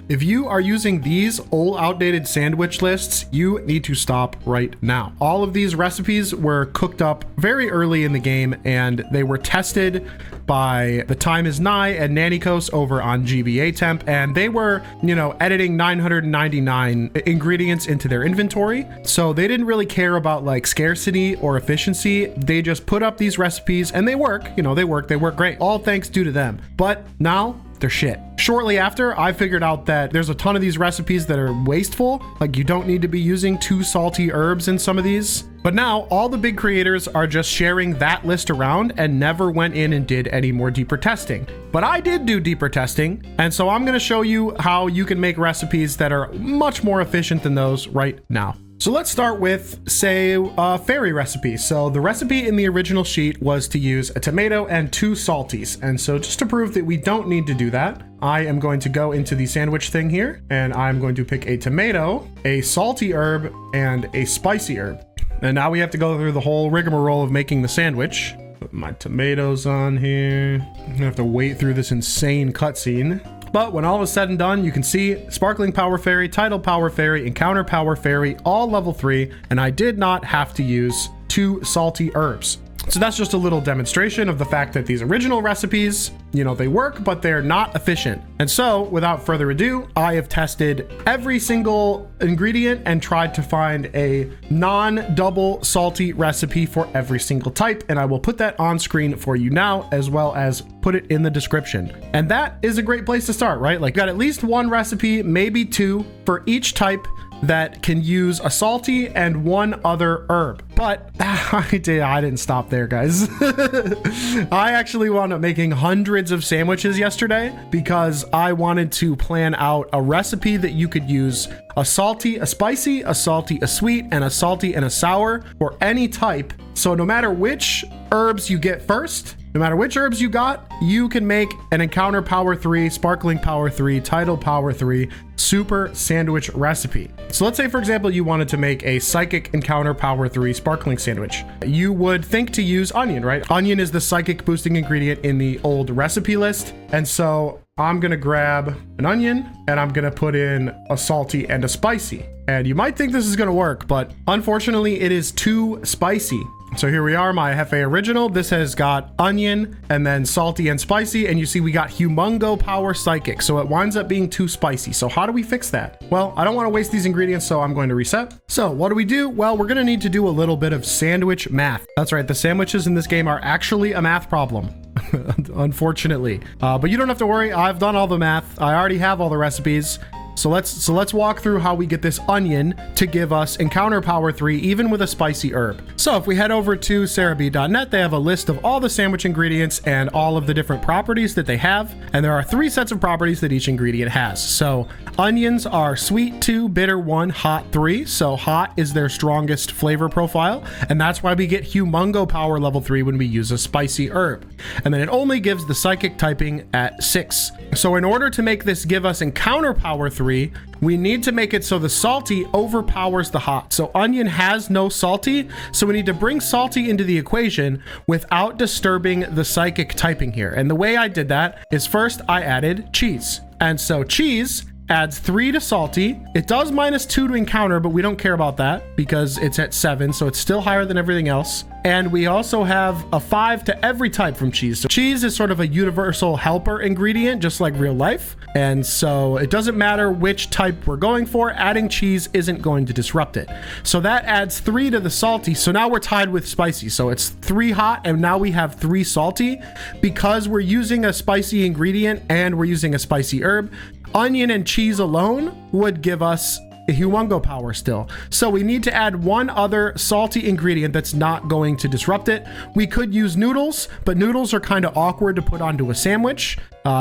If you are using these old outdated sandwich lists, you need to stop right now. All of these recipes were cooked up very early in the game, and they were tested by The Time Is Nigh and Nanikos over on GBA Temp, and they were, editing 999 ingredients into their inventory. So they didn't really care about like scarcity or efficiency. They just put up these recipes and they work, they work great. All thanks due to them. But now they're shit. Shortly after, I figured out that there's a ton of these recipes that are wasteful. Like, you don't need to be using 2 salty herbs in some of these. But now all the big creators are just sharing that list around and never went in and did any more deeper testing. But I did do deeper testing, and so I'm going to show you how you can make recipes that are much more efficient than those right now. So let's start with, say, a fairy recipe. So the recipe in the original sheet was to use a tomato and 2 salties. And so just to prove that we don't need to do that, I am going to go into the sandwich thing here, and I'm going to pick a tomato, a salty herb, and a spicy herb. And now we have to go through the whole rigmarole of making the sandwich. Put my tomatoes on here. I'm gonna have to wait through this insane cutscene. But when all is said and done, you can see Sparkling Power Fairy, Tidal Power Fairy, Encounter Power Fairy, all level 3, and I did not have to use 2 salty herbs. So that's just a little demonstration of the fact that these original recipes, they work, but they're not efficient. And so without further ado, I have tested every single ingredient and tried to find a non-double salty recipe for every single type. And I will put that on screen for you now, as well as put it in the description. And that is a great place to start, right? Like, you got at least 1 recipe, maybe 2 for each type that can use a salty and 1 other herb. But I didn't stop there, guys. I actually wound up making hundreds of sandwiches yesterday because I wanted to plan out a recipe that you could use a salty, a spicy, a salty, a sweet, and a salty and a sour for any type. So no matter which herbs you get first, no matter which herbs you got, you can make an Encounter Power 3, Sparkling Power 3, Tidal Power 3 super sandwich recipe. So let's say, for example, you wanted to make a Psychic Encounter Power 3 Sparkling sandwich. You would think to use onion, right? Onion is the psychic boosting ingredient in the old recipe list. And so I'm gonna grab an onion and I'm gonna put in a salty and a spicy. And you might think this is gonna work, but unfortunately it is too spicy. So here we are, my Hefe original. This has got onion and then salty and spicy, and you see we got Humongo Power Psychic, so it winds up being too spicy. So how do we fix that? Well, I don't want to waste these ingredients, so I'm going to reset. So what do? Well, we're going to need to do a little bit of sandwich math. That's right, the sandwiches in this game are actually a math problem. Unfortunately. But you don't have to worry, I've done all the math. I already have all the recipes. So let's walk through how we get this onion to give us Encounter Power 3, even with a spicy herb. So if we head over to sarahb.net, they have a list of all the sandwich ingredients and all of the different properties that they have. And there are 3 sets of properties that each ingredient has. So onions are sweet 2, bitter 1, hot 3. So hot is their strongest flavor profile. And that's why we get Humongo Power level 3 when we use a spicy herb. And then it only gives the psychic typing at 6. So in order to make this give us Encounter Power 3, we need to make it so the salty overpowers the hot. So onion has no salty, so we need to bring salty into the equation without disturbing the psychic typing here. And the way I did that is first I added cheese. And so cheese adds 3 to salty. It does -2 to encounter, but we don't care about that because it's at 7, so it's still higher than everything else. And we also have a 5 to every type from cheese. So cheese is sort of a universal helper ingredient, just like real life. And so it doesn't matter which type we're going for, adding cheese isn't going to disrupt it. So that adds 3 to the salty. So now we're tied with spicy. So it's 3 hot and now we have 3 salty because we're using a spicy ingredient and we're using a spicy herb. Onion and cheese alone would give us a Humongo Power still. So we need to add 1 other salty ingredient that's not going to disrupt it. We could use noodles, but noodles are kind of awkward to put onto a sandwich.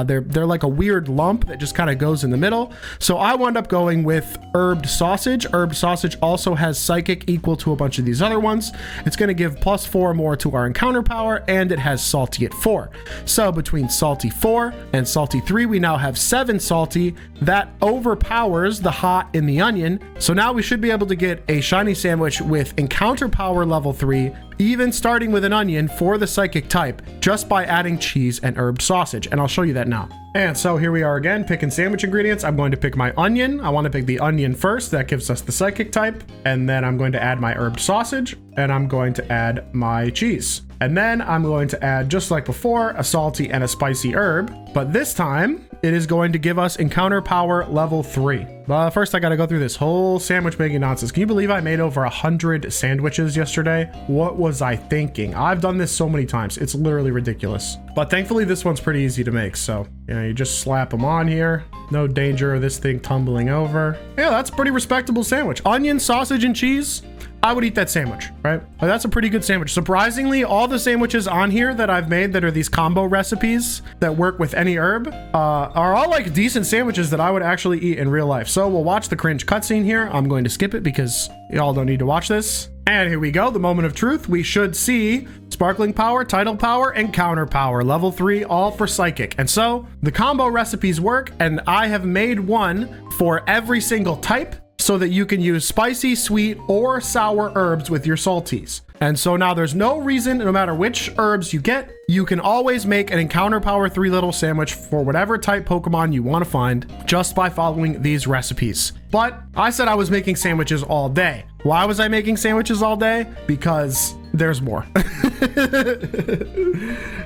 They're like a weird lump that just kind of goes in the middle. So I wound up going with herbed sausage. Herbed sausage also has psychic equal to a bunch of these other ones. It's going to give +4 more to our encounter power, and it has salty at 4. So between salty 4 and salty 3, we now have 7 salty. That overpowers the hot in the onion. So now we should be able to get a shiny sandwich with encounter power level 3 even starting with an onion for the psychic type, just by adding cheese and herb sausage. And I'll show you that now. And so here we are again, picking sandwich ingredients. I'm going to pick my onion. I want to pick the onion first. That gives us the psychic type. And then I'm going to add my herb sausage, and I'm going to add my cheese. And then I'm going to add, just like before, a salty and a spicy herb. But this time, it is going to give us encounter power level 3. But first, I got to go through this whole sandwich making nonsense. Can you believe I made over 100 sandwiches yesterday? What was I thinking? I've done this so many times. It's literally ridiculous. But thankfully, this one's pretty easy to make. So, you just slap them on here. No danger of this thing tumbling over. Yeah, that's a pretty respectable sandwich. Onion, sausage, and cheese. I would eat that sandwich, right? That's a pretty good sandwich. Surprisingly, all the sandwiches on here that I've made that are these combo recipes that work with any herb are all like decent sandwiches that I would actually eat in real life. So we'll watch the cringe cutscene here. I'm going to skip it because y'all don't need to watch this. And here we go, the moment of truth. We should see sparkling power, tidal power, and counter power, level 3, all for psychic. And so the combo recipes work, and I have made one for every single type, so that you can use spicy, sweet, or sour herbs with your salties. And so now there's no reason, no matter which herbs you get, you can always make an encounter power 3 little sandwich for whatever type Pokemon you want to find just by following these recipes. But I said I was making sandwiches all day. Why was I making sandwiches all day? Because there's more.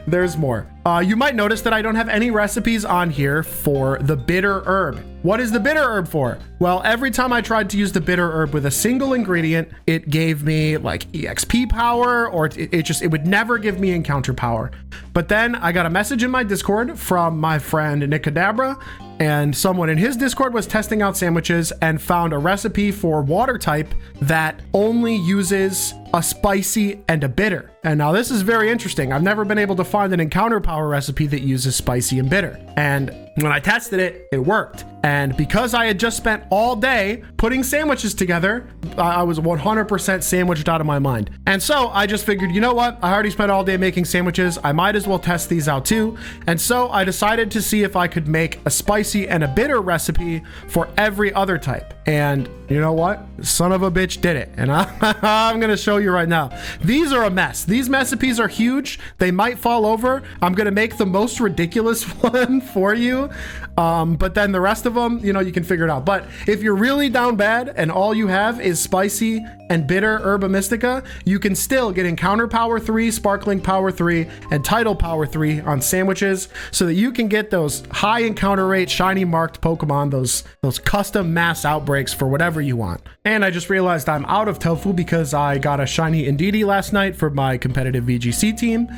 There's more. You might notice that I don't have any recipes on here for the bitter herb. What is the bitter herb for? Well, every time I tried to use the bitter herb with a single ingredient, it gave me like EXP power, or it would never give me encounter power. But then I got a message in my Discord from my friend Nicadabra, and someone in his Discord was testing out sandwiches and found a recipe for water type that only uses a spicy and a bitter. And now this is very interesting. I've never been able to find an encounter power recipe that uses spicy and bitter. And when I tested it, it worked. And because I had just spent all day putting sandwiches together, I was 100% sandwiched out of my mind. And so I just figured, you know what? I already spent all day making sandwiches. I might as well test these out too. And so I decided to see if I could make a spicy and a bitter recipe for every other type. And you know what? Son of a bitch did it. And I'm going to show you right now. These are a mess. These recipes are huge. They might fall over. I'm going to make the most ridiculous one for you. But then the rest of them, you can figure it out. But if you're really down bad and all you have is spicy and bitter Herba Mystica, you can still get Encounter Power 3, Sparkling Power 3, and Tidal Power 3 on sandwiches so that you can get those high encounter rate, shiny marked Pokemon, those custom mass outbreaks for whatever you want. And I just realized I'm out of tofu because I got a shiny Indeedee last night for my competitive VGC team.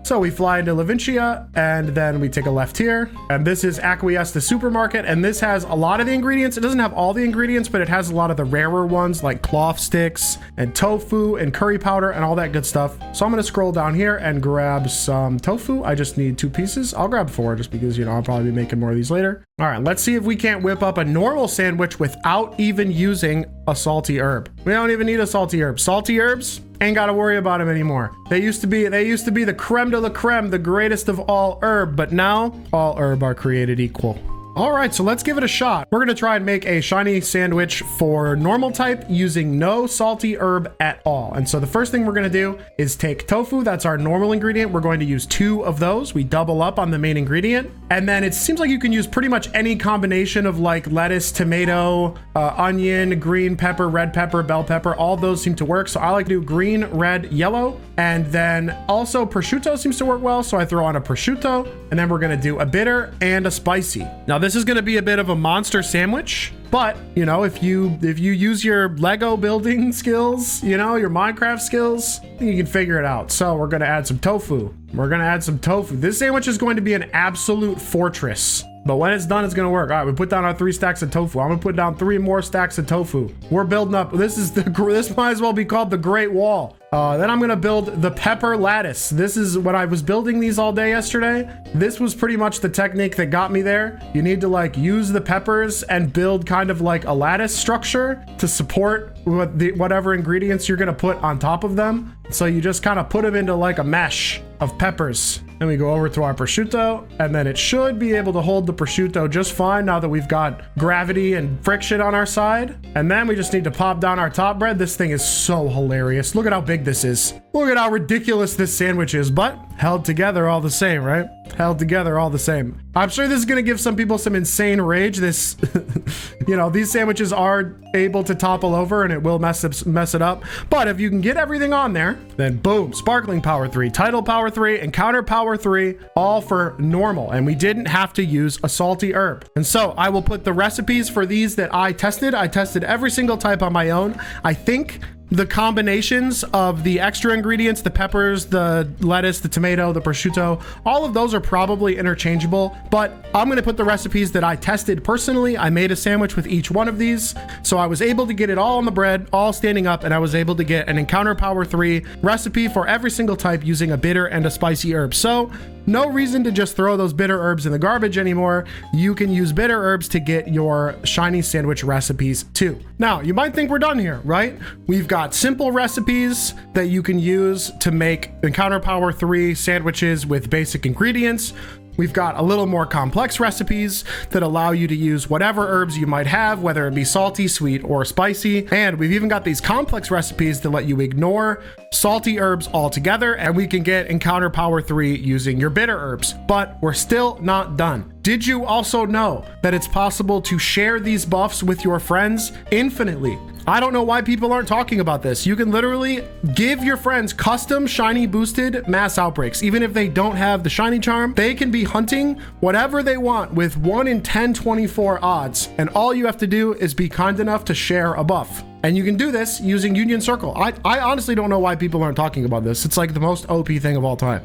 So we fly into Levincia, and then we take a left here, and this is Acquiesce the supermarket, and this has a lot of the ingredients. It doesn't have all the ingredients, but it has a lot of the rarer ones like cloth sticks and tofu and curry powder and all that good stuff. So I'm going to scroll down here and grab some tofu. I just need 2 pieces. I'll grab 4 just because, I'll probably be making more of these later. All right, let's see if we can't whip up a normal sandwich without even using a salty herb. We don't even need a salty herb. Salty herbs, ain't got to worry about them anymore. They used to be the creme de la creme, the greatest of all herb, but now all herb are created equal. All right, so let's give it a shot. We're gonna try and make a shiny sandwich for normal type using no salty herb at all. And so the first thing we're gonna do is take tofu. That's our normal ingredient. We're going to use 2 of those. We double up on the main ingredient. And then it seems like you can use pretty much any combination of like lettuce, tomato, onion, green pepper, red pepper, bell pepper. All those seem to work. So I like to do green, red, yellow. And then also prosciutto seems to work well. So I throw on a prosciutto, and then we're gonna do a bitter and a spicy. Now this is gonna be a bit of a monster sandwich, but if you use your Lego building skills, your Minecraft skills, you can figure it out. So we're gonna add some tofu. This sandwich is going to be an absolute fortress. But when it's done, it's gonna work. All right, we put down our 3 stacks of tofu. I'm gonna put down 3 more stacks of tofu. We're building up. This might as well be called the Great Wall. Then I'm gonna build the pepper lattice. This is what I was building these all day yesterday. This was pretty much the technique that got me there. You need to use the peppers and build kind of like a lattice structure to support whatever ingredients you're gonna put on top of them. So you just kind of put them into like a mesh of peppers. and we go over to our prosciutto, and then it should be able to hold the prosciutto just fine now that we've got gravity and friction on our side. And then we just need to pop down our top bread. This thing is so hilarious. Look at how big this is. Look at how ridiculous this sandwich is, but held together all the same, right? Held together all the same. I'm sure this is gonna give some people some insane rage. This, you know, these sandwiches are able to topple over and it will mess it up. But if you can get everything on there, then boom, sparkling power 3, tidal power 3, and counter power 3, all for normal. And we didn't have to use a salty herb. And so I will put the recipes for these that I tested. I tested every single type on my own. I think the combinations of the extra ingredients, the peppers, the lettuce, the tomato, the prosciutto, all of those are probably interchangeable, but I'm gonna put the recipes that I tested personally. I made a sandwich with each one of these, so I was able to get it all on the bread, all standing up, and I was able to get an Encounter Power 3 recipe for every single type using a bitter and a spicy herb. So no reason to just throw those bitter herbs in the garbage anymore. You can use bitter herbs to get your shiny sandwich recipes too. Now, you might think we're done here, right? We've got simple recipes that you can use to make Encounter Power 3 sandwiches with basic ingredients. We've got a little more complex recipes that allow you to use whatever herbs you might have, whether it be salty, sweet, or spicy. And we've even got these complex recipes that let you ignore salty herbs altogether, and we can get Encounter Power 3 using your bitter herbs. But we're still not done. Did you also know that it's possible to share these buffs with your friends infinitely? I don't know why people aren't talking about this. You can literally give your friends custom shiny boosted mass outbreaks. Even if they don't have the shiny charm, they can be hunting whatever they want with 1 in 1024 odds. And all you have to do is be kind enough to share a buff. And you can do this using Union Circle. I honestly don't know why people aren't talking about this. It's like the most OP thing of all time.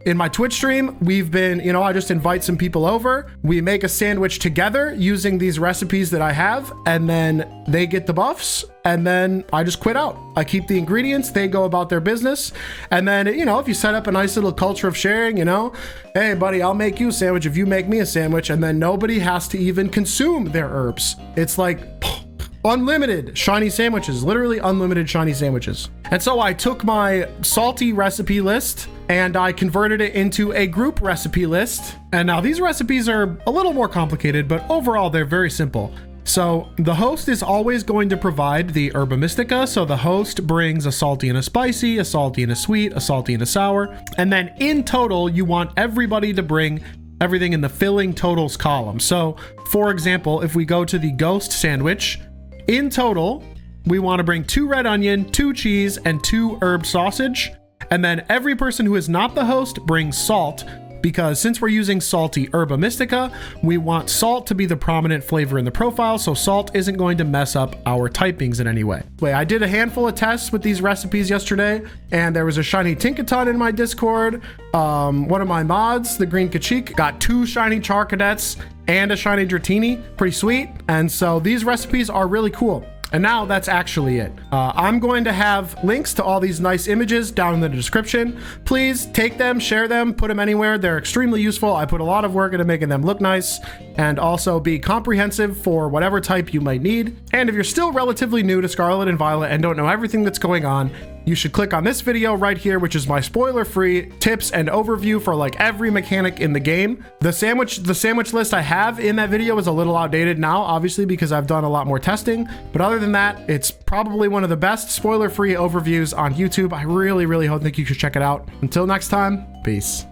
In my Twitch stream, we've been, you know, I just invite some people over. We make a sandwich together using these recipes that I have, and then they get the buffs, and then I just quit out. I keep the ingredients, they go about their business. And then, you know, if you set up a nice little culture of sharing, you know, hey buddy, I'll make you a sandwich if you make me a sandwich, and then nobody has to even consume their herbs. It's like unlimited shiny sandwiches, literally unlimited shiny sandwiches. And so I took my salty recipe list and I converted it into a group recipe list. And now these recipes are a little more complicated, but overall they're very simple. So the host is always going to provide the herba mystica. So the host brings a salty and a spicy, a salty and a sweet, a salty and a sour. And then in total, you want everybody to bring everything in the filling totals column. So for example, if we go to the ghost sandwich, in total, we want to bring 2 red onion, 2 cheese, and 2 herb sausage. And then every person who is not the host brings salt, because since we're using salty herba mystica, we want salt to be the prominent flavor in the profile, so salt isn't going to mess up our typings in any way. I did a handful of tests with these recipes yesterday, and there was a shiny Tinkaton in my Discord. One of my mods, the Green Kachik, got 2 shiny Char Cadets and a shiny Dratini. Pretty sweet. And so these recipes are really cool. And now that's actually it. I'm going to have links to all these nice images down in the description. Please take them, share them, put them anywhere. They're extremely useful. I put a lot of work into making them look nice and also be comprehensive for whatever type you might need. And if you're still relatively new to Scarlet and Violet and don't know everything that's going on, you should click on this video right here, which is my spoiler-free tips and overview for like every mechanic in the game. The sandwich list I have in that video is a little outdated now, obviously, because I've done a lot more testing. But other than that, it's probably one of the best spoiler-free overviews on YouTube. I really, really think you should check it out. Until next time, peace.